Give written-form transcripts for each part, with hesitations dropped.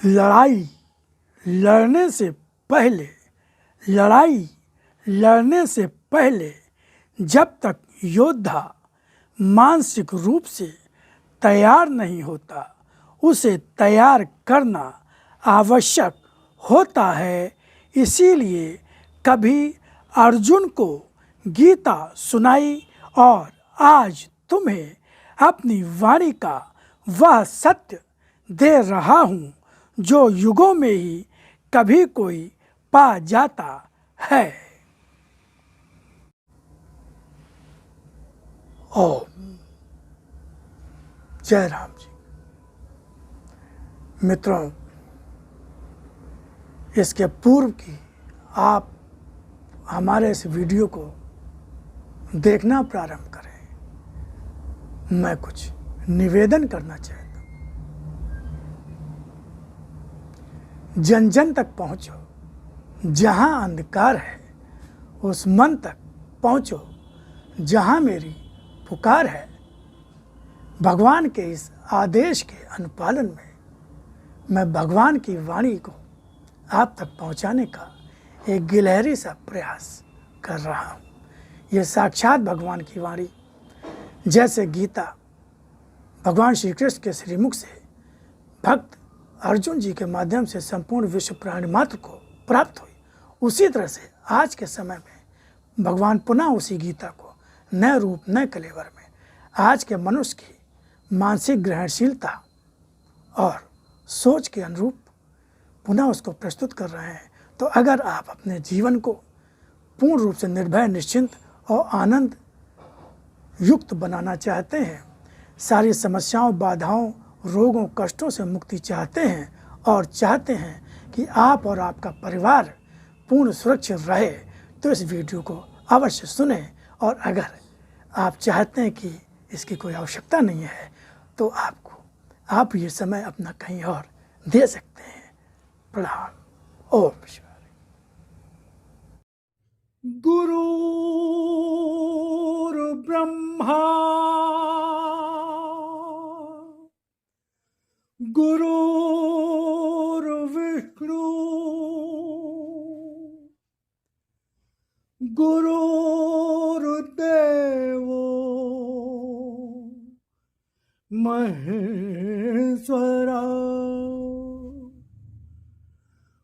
लड़ाई लड़ने से पहले लड़ाई लड़ने से पहले जब तक योद्धा मानसिक रूप से तैयार नहीं होता, उसे तैयार करना आवश्यक होता है। इसीलिए कभी अर्जुन को गीता सुनाई और आज तुम्हें अपनी वाणी का वह सत्य दे रहा हूँ जो युगों में ही कभी कोई पा जाता है। ओम जय राम जी। मित्रों, इसके पूर्व की आप हमारे इस वीडियो को देखना प्रारंभ करें, मैं कुछ निवेदन करना चाहता हूँ। जन जन तक पहुँचो, जहाँ अंधकार है उस मन तक पहुँचो जहाँ मेरी पुकार है। भगवान के इस आदेश के अनुपालन में मैं भगवान की वाणी को आप तक पहुँचाने का एक गिलहरी सा प्रयास कर रहा हूँ। ये साक्षात भगवान की वाणी, जैसे गीता भगवान श्री कृष्ण के श्रीमुख से भक्त अर्जुन जी के माध्यम से संपूर्ण विश्व प्राणी मात्र को प्राप्त हुई, उसी तरह से आज के समय में भगवान पुनः उसी गीता को नए रूप नए कलेवर में आज के मनुष्य की मानसिक ग्रहणशीलता और सोच के अनुरूप पुनः उसको प्रस्तुत कर रहे हैं। तो अगर आप अपने जीवन को पूर्ण रूप से निर्भय, निश्चिंत और आनंद युक्त बनाना चाहते हैं, सारी समस्याओं, बाधाओं, रोगों, कष्टों से मुक्ति चाहते हैं और चाहते हैं कि आप और आपका परिवार पूर्ण सुरक्षित रहे, तो इस वीडियो को अवश्य सुनें। और अगर आप चाहते हैं कि इसकी कोई आवश्यकता नहीं है, तो आप ये समय अपना कहीं और दे सकते हैं। प्रणाम। ओम शिवाय। गुरु ब्रह्मा गुरु विष्णु गुरुर्देवो महेश्वरा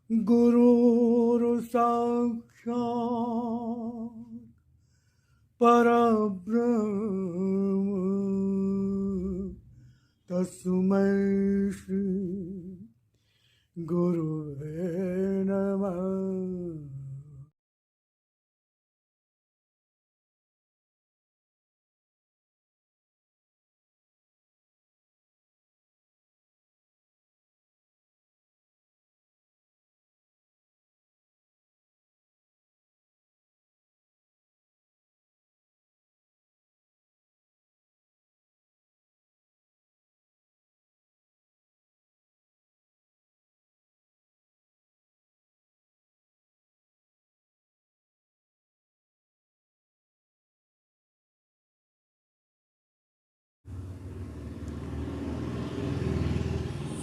गुरुर् साक्षात् परब्रह्म तस्मै श्री गुरुवे नमः।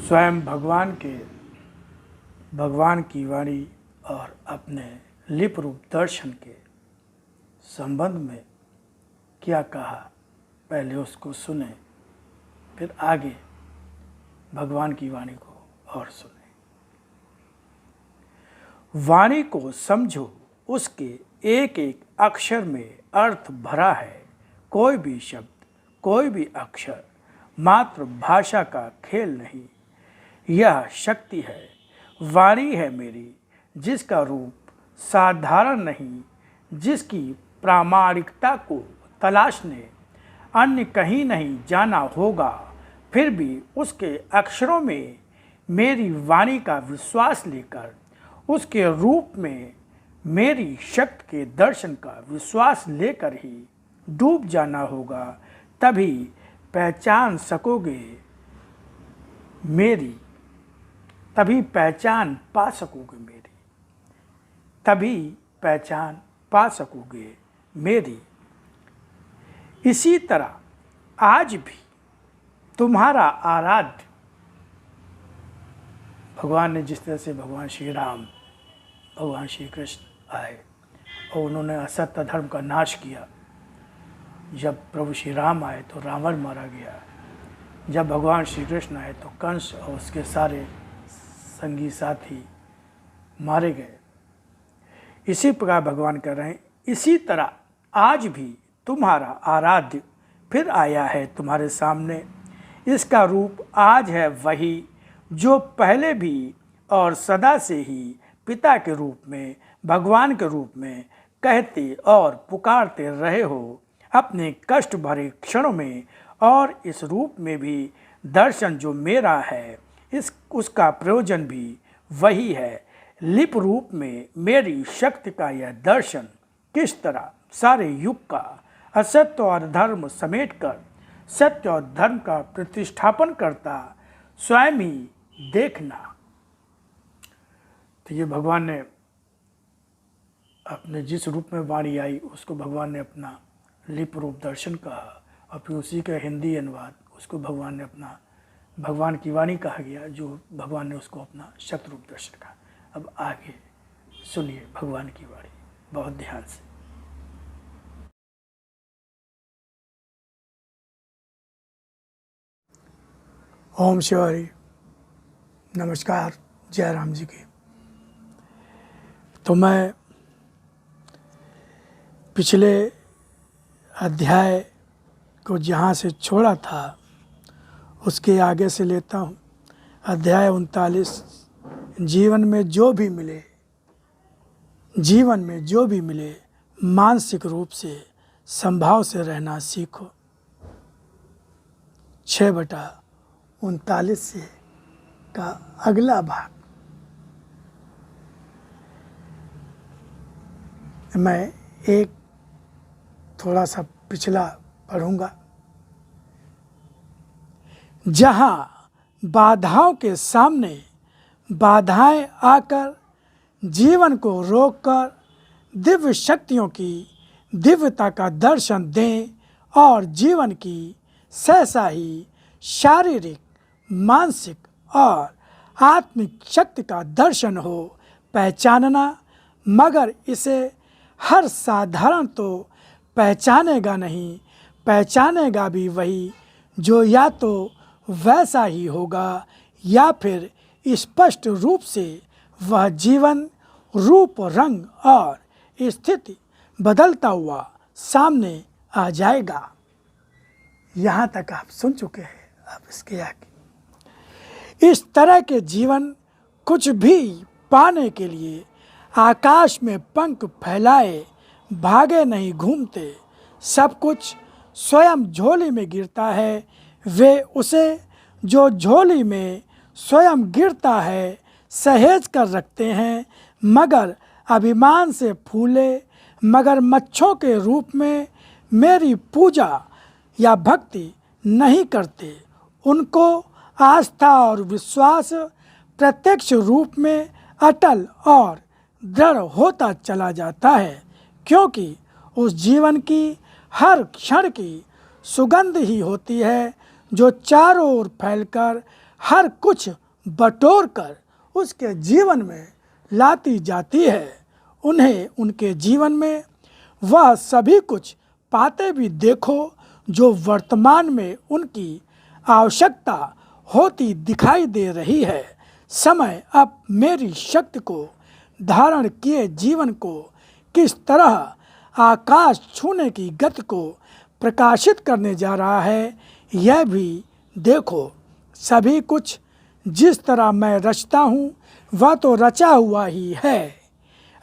स्वयं भगवान की वाणी और अपने लिप रूप दर्शन के संबंध में क्या कहा, पहले उसको सुने, फिर आगे भगवान की वाणी को और सुने। वाणी को समझो, उसके एक एक अक्षर में अर्थ भरा है। कोई भी शब्द, कोई भी अक्षर मात्र भाषा का खेल नहीं, यह शक्ति है। वाणी है मेरी, जिसका रूप साधारण नहीं, जिसकी प्रामाणिकता को तलाशने अन्य कहीं नहीं जाना होगा। फिर भी उसके अक्षरों में मेरी वाणी का विश्वास लेकर, उसके रूप में मेरी शक्ति के दर्शन का विश्वास लेकर ही डूब जाना होगा। तभी पहचान सकोगे मेरी, तभी पहचान पा सकोगे मेरी, तभी पहचान पा सकोगे मेरी। इसी तरह आज भी तुम्हारा आराध्य भगवान ने जिस तरह से भगवान श्री राम, भगवान श्री कृष्ण आए और उन्होंने असत्य धर्म का नाश किया। जब प्रभु श्री राम आए तो रावण मारा गया। जब भगवान श्री कृष्ण आए तो कंस और उसके सारे संगी साथी मारे गए। इसी प्रकार भगवान कह रहे हैं, इसी तरह आज भी तुम्हारा आराध्य फिर आया है तुम्हारे सामने। इसका रूप आज है वही जो पहले भी और सदा से ही पिता के रूप में, भगवान के रूप में कहते और पुकारते रहे हो अपने कष्ट भरे क्षणों में। और इस रूप में भी दर्शन जो मेरा है उसका प्रयोजन भी वही है। लिप रूप में मेरी शक्ति का यह दर्शन किस तरह सारे युग का असत्य और धर्म समेटकर सत्य और धर्म का प्रतिष्ठापन करता स्वयं ही देखना। तो ये भगवान ने अपने जिस रूप में वाणी आई उसको भगवान ने अपना लिप रूप दर्शन कहा, और फिर उसी का हिंदी अनुवाद उसको भगवान ने अपना भगवान की वाणी कहा गया, जो भगवान ने उसको अपना शक्ति रूप दर्शन कहा। अब आगे सुनिए भगवान की वाणी बहुत ध्यान से। ओम शिवारी, नमस्कार, जय राम जी की। तो मैं पिछले अध्याय को जहाँ से छोड़ा था उसके आगे से लेता हूँ। अध्याय 39, जीवन में जो भी मिले मानसिक रूप से संभाव से रहना सीखो। 6/39 से का अगला भाग मैं एक थोड़ा सा पिछला पढ़ूंगा। जहां बाधाओं के सामने बाधाएं आकर जीवन को रोककर दिव्य शक्तियों की दिव्यता का दर्शन दें और जीवन की सहसा ही शारीरिक, मानसिक और आत्मिक शक्ति का दर्शन हो पहचानना। मगर इसे हर साधारण तो पहचानेगा नहीं, पहचानेगा भी वही जो या तो वैसा ही होगा या फिर स्पष्ट रूप से वह जीवन, रूप, रंग और स्थिति बदलता हुआ सामने आ जाएगा। यहाँ तक आप सुन चुके हैं। अब इसके आगे इस तरह के जीवन कुछ भी पाने के लिए आकाश में पंख फैलाए भागे नहीं घूमते। सब कुछ स्वयं झोली में गिरता है। वे उसे जो झोली में स्वयं गिरता है सहेज कर रखते हैं, मगर अभिमान से फूले मगरमच्छों के रूप में मेरी पूजा या भक्ति नहीं करते। उनको आस्था और विश्वास प्रत्यक्ष रूप में अटल और दृढ़ होता चला जाता है, क्योंकि उस जीवन की हर क्षण की सुगंध ही होती है जो चारों ओर फैलकर हर कुछ बटोर कर उसके जीवन में लाती जाती है। उन्हें उनके जीवन में वह सभी कुछ पाते भी देखो जो वर्तमान में उनकी आवश्यकता होती दिखाई दे रही है। समय अब मेरी शक्ति को धारण किए जीवन को किस तरह आकाश छूने की गति को प्रकाशित करने जा रहा है, यह भी देखो। सभी कुछ जिस तरह मैं रचता हूँ वह तो रचा हुआ ही है,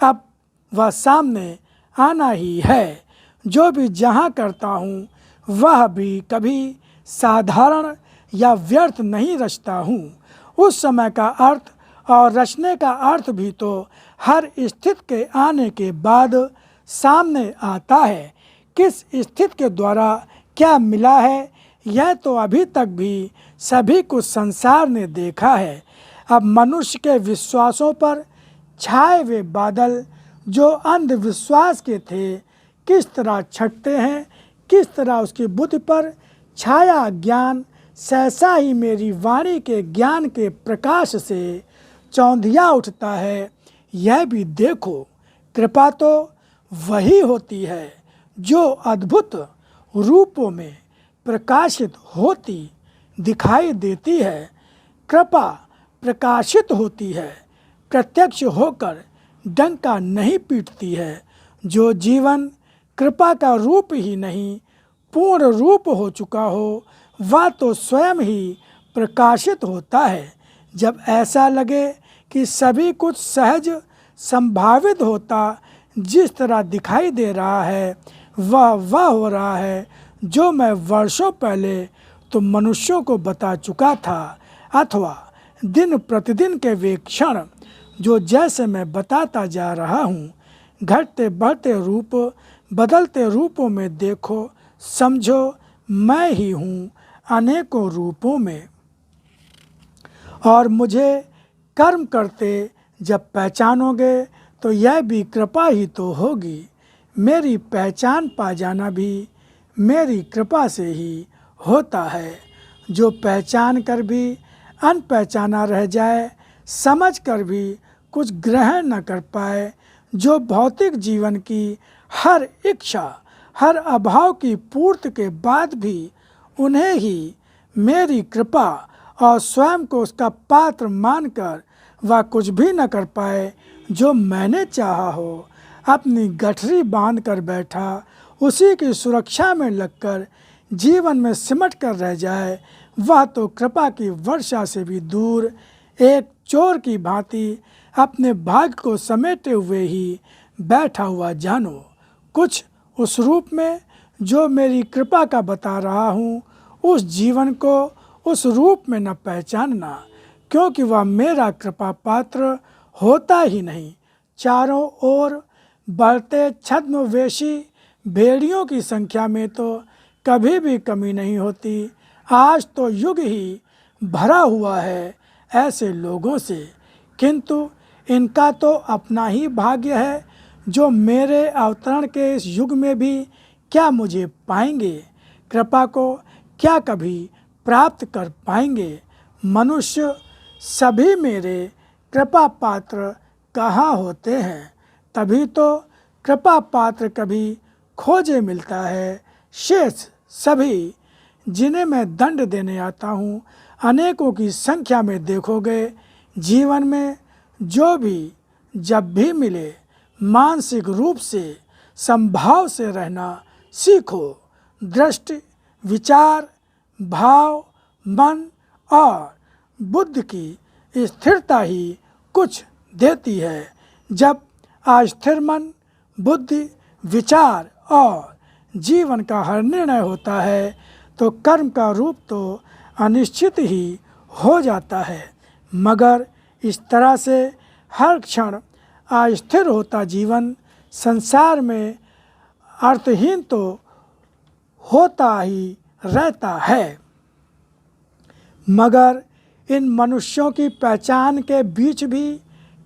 अब वह सामने आना ही है। जो भी जहाँ करता हूँ वह भी कभी साधारण या व्यर्थ नहीं रचता हूँ। उस समय का अर्थ और रचने का अर्थ भी तो हर स्थिति के आने के बाद सामने आता है। किस स्थिति के द्वारा क्या मिला है यह तो अभी तक भी सभी कुछ संसार ने देखा है। अब मनुष्य के विश्वासों पर छाए हुए बादल जो अंधविश्वास के थे किस तरह छटते हैं, किस तरह उसकी बुद्धि पर छाया ज्ञान, सहसा ही मेरी वाणी के ज्ञान के प्रकाश से चौंधिया उठता है, यह भी देखो। कृपा तो वही होती है जो अद्भुत रूपों में प्रकाशित होती दिखाई देती है। कृपा प्रकाशित होती है, प्रत्यक्ष होकर डंका नहीं पीटती है। जो जीवन कृपा का रूप ही नहीं पूर्ण रूप हो चुका हो, वह तो स्वयं ही प्रकाशित होता है। जब ऐसा लगे कि सभी कुछ सहज संभावित होता जिस तरह दिखाई दे रहा है, वह हो रहा है जो मैं वर्षों पहले तो मनुष्यों को बता चुका था, अथवा दिन प्रतिदिन के वे क्षण जो जैसे मैं बताता जा रहा हूँ, घटते बढ़ते रूप बदलते रूपों में देखो, समझो मैं ही हूँ अनेकों रूपों में। और मुझे कर्म करते जब पहचानोगे तो यह भी कृपा ही तो होगी। मेरी पहचान पा जाना भी मेरी कृपा से ही होता है। जो पहचान कर भी अनपहचाना रह जाए, समझ कर भी कुछ ग्रहण न कर पाए, जो भौतिक जीवन की हर इच्छा हर अभाव की पूर्ति के बाद भी उन्हें ही मेरी कृपा और स्वयं को उसका पात्र मानकर वह कुछ भी न कर पाए जो मैंने चाहा हो, अपनी गठरी बांध कर बैठा, उसी की सुरक्षा में लगकर जीवन में सिमट कर रह जाए, वह तो कृपा की वर्षा से भी दूर एक चोर की भांति अपने भाग्य को समेटे हुए ही बैठा हुआ जानो। कुछ उस रूप में जो मेरी कृपा का बता रहा हूँ, उस जीवन को उस रूप में न पहचानना, क्योंकि वह मेरा कृपा पात्र होता ही नहीं। चारों ओर बढ़ते छद्मवेशी भेड़ियों की संख्या में तो कभी भी कमी नहीं होती। आज तो युग ही भरा हुआ है ऐसे लोगों से, किंतु इनका तो अपना ही भाग्य है जो मेरे अवतरण के इस युग में भी क्या मुझे पाएंगे, कृपा को क्या कभी प्राप्त कर पाएंगे। मनुष्य सभी मेरे कृपा पात्र कहाँ होते हैं, तभी तो कृपा पात्र कभी खोजे मिलता है। शेष सभी जिन्हें मैं दंड देने आता हूँ, अनेकों की संख्या में देखोगे। जीवन में जो भी जब भी मिले, मानसिक रूप से संभाव से रहना सीखो। दृष्टि, विचार, भाव, मन और बुद्धि की स्थिरता ही कुछ देती है। जब अस्थिर मन, बुद्धि, विचार और जीवन का हर निर्णय होता है, तो कर्म का रूप तो अनिश्चित ही हो जाता है। मगर इस तरह से हर क्षण अस्थिर होता जीवन संसार में अर्थहीन तो होता ही रहता है। मगर इन मनुष्यों की पहचान के बीच भी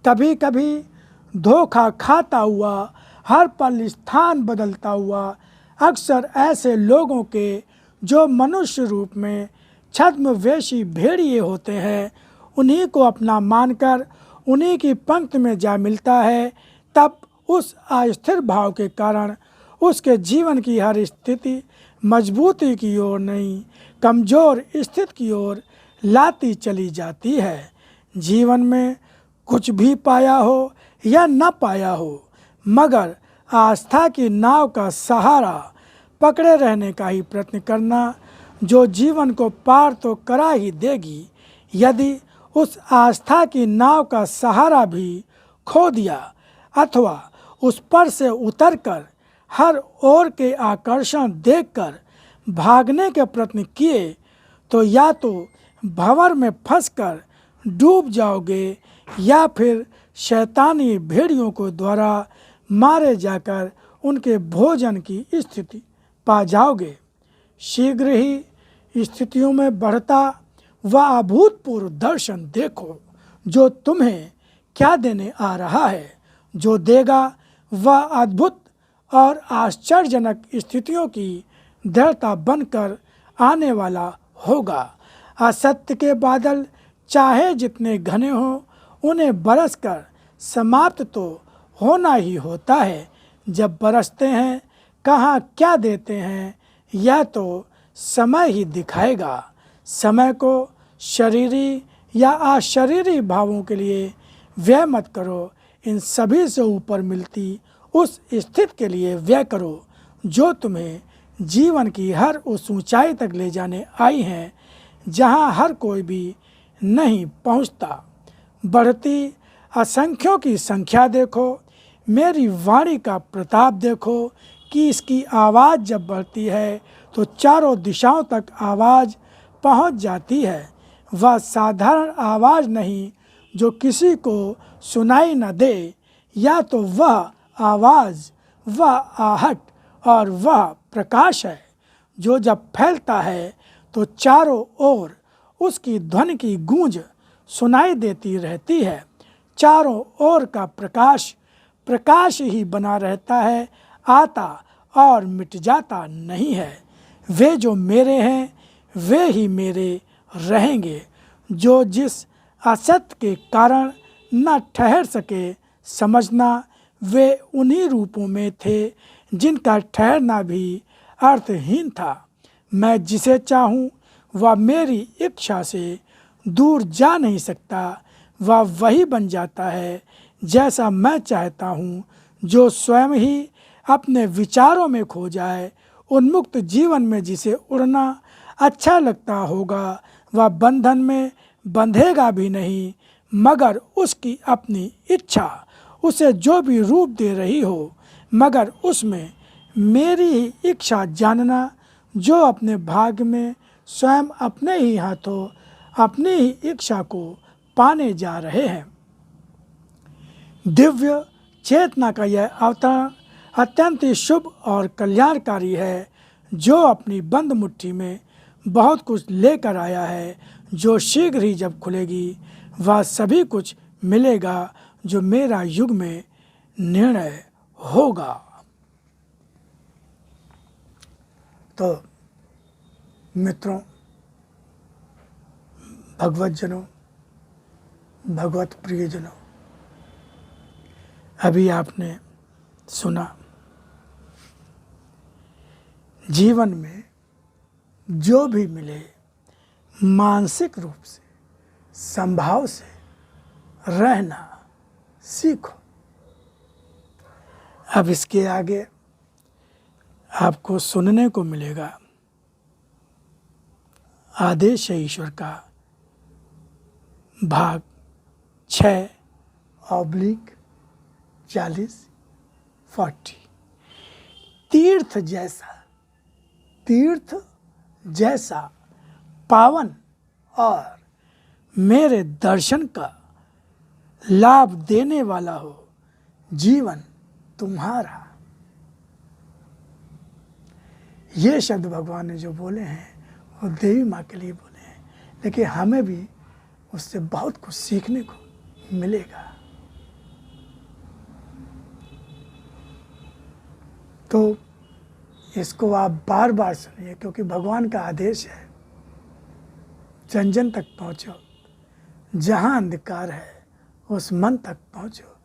कभी कभी धोखा खाता हुआ, हर पल स्थान बदलता हुआ, अक्सर ऐसे लोगों के जो मनुष्य रूप में छद्मवेशी भेड़िए होते हैं, उन्हीं को अपना मानकर उन्हीं की पंक्ति में जा मिलता है, तब उस अस्थिर भाव के कारण उसके जीवन की हर स्थिति मजबूती की ओर नहीं, कमज़ोर स्थिति की ओर लाती चली जाती है। जीवन में कुछ भी पाया हो या न पाया हो, मगर आस्था की नाव का सहारा पकड़े रहने का ही प्रयत्न करना, जो जीवन को पार तो करा ही देगी। यदि उस आस्था की नाव का सहारा भी खो दिया अथवा उस पर से उतरकर हर ओर के आकर्षण देखकर भागने के प्रयत्न किए, तो या तो भंवर में फंसकर डूब जाओगे या फिर शैतानी भेड़ियों को द्वारा मारे जाकर उनके भोजन की स्थिति पा जाओगे। शीघ्र ही स्थितियों में बढ़ता वह अभूतपूर्व दर्शन देखो, जो तुम्हें क्या देने आ रहा है। जो देगा वह अद्भुत और आश्चर्यजनक स्थितियों की दृढ़ता बनकर आने वाला होगा। असत्य के बादल चाहे जितने घने हों, उन्हें बरसकर समाप्त तो होना ही होता है। जब बरसते हैं कहाँ क्या देते हैं यह तो समय ही दिखाएगा। समय को शरीरी या अशरीरी भावों के लिए व्यय मत करो, इन सभी से ऊपर मिलती उस स्थिति के लिए व्यय करो जो तुम्हें जीवन की हर उस ऊंचाई तक ले जाने आई हैं जहां हर कोई भी नहीं पहुंचता। बढ़ती असंख्यों की संख्या देखो, मेरी वाणी का प्रताप देखो कि इसकी आवाज़ जब बढ़ती है तो चारों दिशाओं तक आवाज़ पहुंच जाती है। वह साधारण आवाज़ नहीं जो किसी को सुनाई न दे, या तो वह आवाज़, वह आहट और वह प्रकाश है जो जब फैलता है तो चारों ओर उसकी ध्वनि की गूंज सुनाई देती रहती है। चारों ओर का प्रकाश प्रकाश ही बना रहता है, आता और मिट जाता नहीं है। वे जो मेरे हैं वे ही मेरे रहेंगे। जो जिस असत्य के कारण न ठहर सके समझना, वे उन्हीं रूपों में थे जिनका ठहरना भी अर्थहीन था। मैं जिसे चाहूँ वह मेरी इच्छा से दूर जा नहीं सकता। वह वही बन जाता है जैसा मैं चाहता हूँ। जो स्वयं ही अपने विचारों में खो जाए, उन्मुक्त जीवन में जिसे उड़ना अच्छा लगता होगा, वह बंधन में बंधेगा भी नहीं, मगर उसकी अपनी इच्छा उसे जो भी रूप दे रही हो, मगर उसमें मेरी ही इच्छा जानना। जो अपने भाग्य में स्वयं अपने ही हाथों अपनी ही इच्छा को पाने जा रहे हैं। दिव्य चेतना का यह अवतरण अत्यंत ही शुभ और कल्याणकारी है, जो अपनी बंद मुट्ठी में बहुत कुछ लेकर आया है, जो शीघ्र ही जब खुलेगी वह सभी कुछ मिलेगा जो मेरा युग में निर्णय होगा। तो मित्रों, भगवतजनों, भगवत प्रियजनों, अभी आपने सुना जीवन में जो भी मिले मानसिक रूप से संभाव से रहना सीखो। अब इसके आगे आपको सुनने को मिलेगा आदेश है ईश्वर का भाग 6/40। तीर्थ जैसा पावन और मेरे दर्शन का लाभ देने वाला हो जीवन तुम्हारा। ये शब्द भगवान ने जो बोले हैं वो देवी माँ के लिए बोले हैं, लेकिन हमें भी उससे बहुत कुछ सीखने को मिलेगा। तो इसको आप बार बार सुनिए, क्योंकि भगवान का आदेश है जन जन तक पहुँचो। जहाँ अंधकार है उस मन तक पहुँचो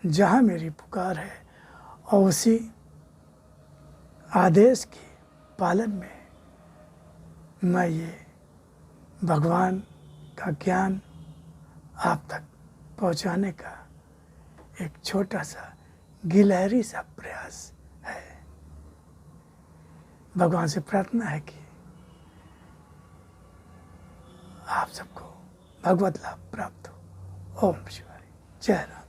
जहाँ मेरी पुकार है, और उसी आदेश के पालन में मैं ये भगवान का ज्ञान आप तक पहुँचाने का एक छोटा सा गिलहरी सा प्रयास है। भगवान से प्रार्थना है कि आप सबको भगवत लाभ प्राप्त हो। ओम शिवाय। जय राम।